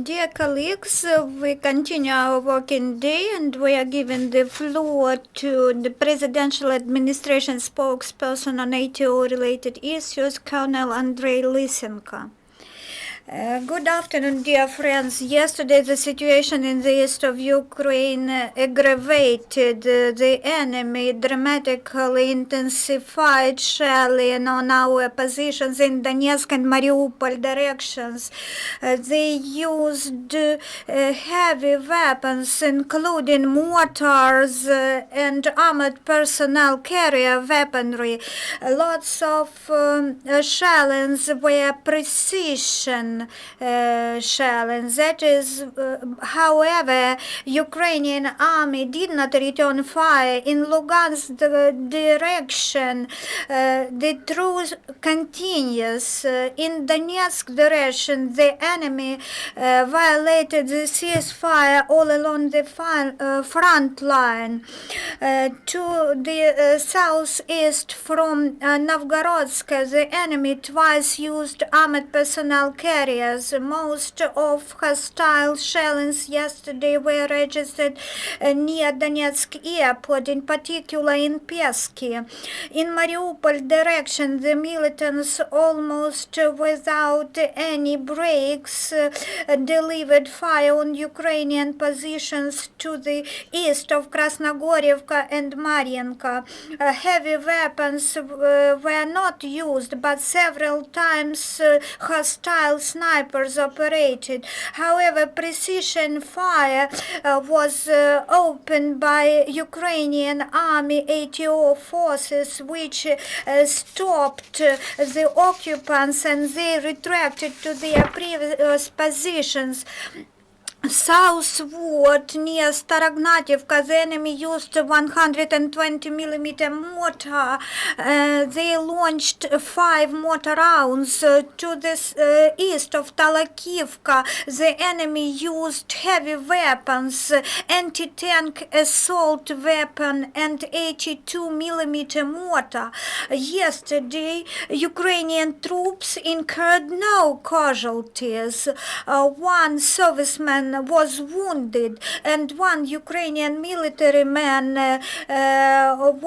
Dear colleagues, we continue our working day and we are giving the floor to the Presidential Administration spokesperson on ATO-related issues, Colonel Andriy Lysenko. Good afternoon, dear friends. Yesterday, the situation in the east of Ukraine aggravated. The enemy dramatically intensified shelling on our positions in Donetsk and Mariupol directions. They used heavy weapons, including mortars and armored personnel carrier weaponry. Lots of shellings were precision shelling. That is, however, Ukrainian army did not return fire in Lugansk direction. The truth continues. In Donetsk direction, the enemy violated the ceasefire all along the front line. To the southeast from Novgorodsk, the enemy twice used armored personnel carriers. Most of hostile shellings yesterday were registered near Donetsk airport, in particular in Pesky. In Mariupol direction, the militants almost without any breaks delivered fire on Ukrainian positions to the east of Krasnogorivka and Marienka. Heavy weapons were not used, but several times hostile snipers operated. However, precision fire was opened by Ukrainian Army ATO forces, which stopped the occupants and they retracted to their previous positions. Southward near Starognativka, the enemy used 120 millimeter mortar. They launched 5 mortar rounds to the east of Talakivka. The enemy used heavy weapons, anti-tank assault weapon and 82 millimeter mortar. Yesterday, Ukrainian troops incurred no casualties. One serviceman was wounded and one Ukrainian military man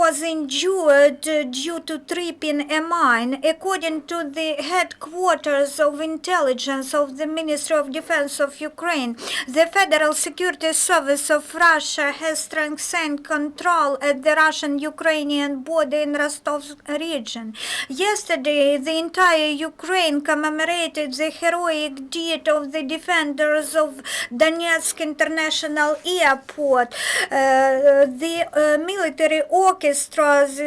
was injured due to tripping a mine. According to the headquarters of intelligence of the Ministry of Defense of Ukraine, the Federal Security Service of Russia has strengthened control at the Russian-Ukrainian border in Rostov region. Yesterday, the entire Ukraine commemorated the heroic deed of the defenders of Donetsk International Airport. The military orchestras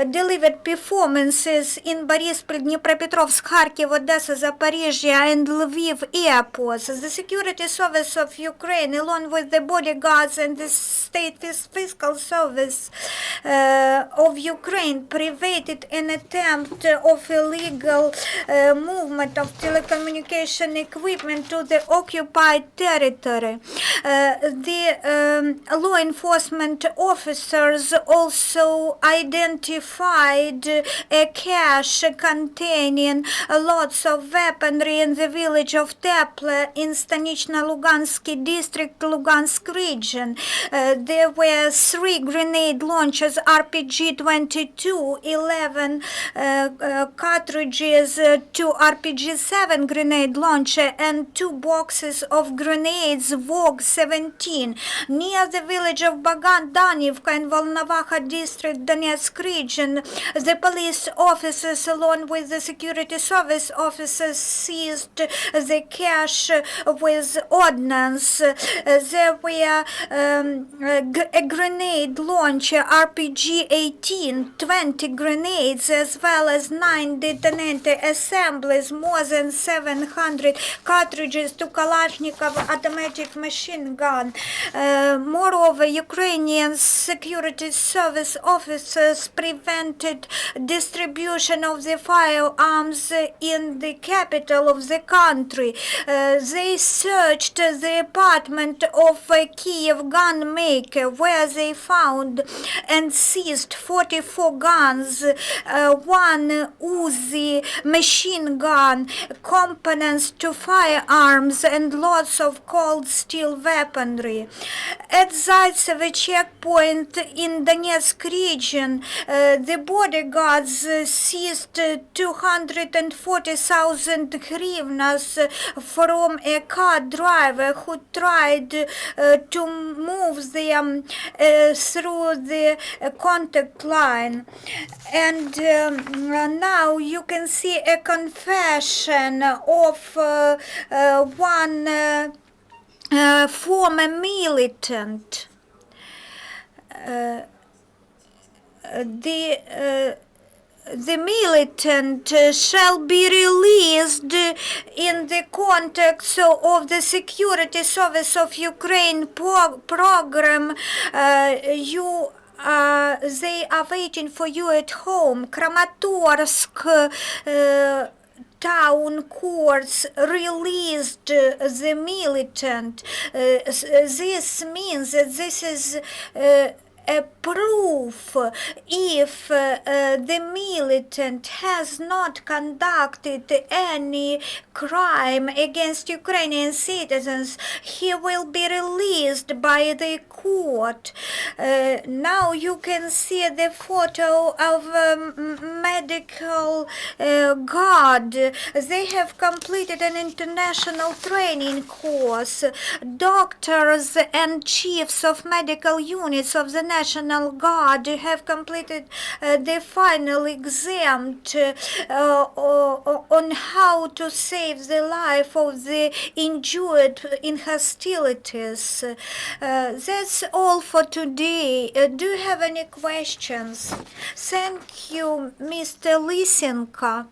delivered performances in Borispol, Dnipropetrovsk, Kharkiv, Odessa, Zaporizhia and Lviv airports. The Security Service of Ukraine, along with the bodyguards and the State Fiscal Service of Ukraine, prevented an attempt of illegal movement of telecommunication equipment to the occupied territory. The law enforcement officers also identified a cache containing lots of weaponry in the village of Teple in Stanichno-Lugansky district, Lugansk region. There were 3 grenade launchers, RPG-22, 11 cartridges to RPG-7 grenade launcher, and 2 boxes of grenades VOG-17. Near the village of Bogdanivka in Volnovakha district, Donetsk region, the police officers along with the security service officers seized the cache with ordnance. There were a grenade launcher RPG-18, 20 grenades, as well as 9 detonator assemblies, more than 700 cartridges to Kalashnikov automatic machine gun. Moreover, Ukrainian security service officers prevented distribution of the firearms in the capital of the country. They searched the apartment of a Kiev gun maker where they found and seized 44 guns, one Uzi machine gun, components to firearms, and lots of cold steel weaponry. At Zaitsevo checkpoint in Donetsk region, the bodyguards seized 240,000 hryvnias from a car driver who tried to move them through the contact line. And now you can see a confession of one former militant. The militant shall be released in the context of the Security Service of Ukraine program. They are waiting for you at home. Kramatorsk town courts released the militant. This means that this is a proof if the militant has not conducted any crime against Ukrainian citizens, he will be released by the court. Now you can see the photo of a medical guard. They have completed an international training course. Doctors and chiefs of medical units of the National Guard have completed the final exam on how to save the life of the injured in hostilities. That's all for today. Do you have any questions? Thank you, Mr. Lysenko.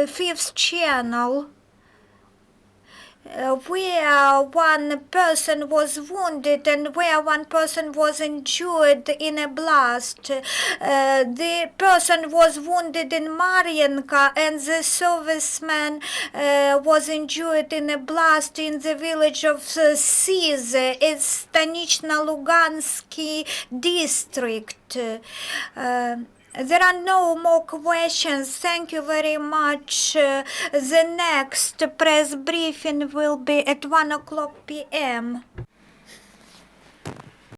Fifth channel. Where one person was wounded and where one person was injured in a blast. The person was wounded in Marienka and the serviceman was injured in a blast in the village of Size. It's Stanichno-Lugansky district. There are no more questions. Thank you very much. The next press briefing will be at 1:00 p.m.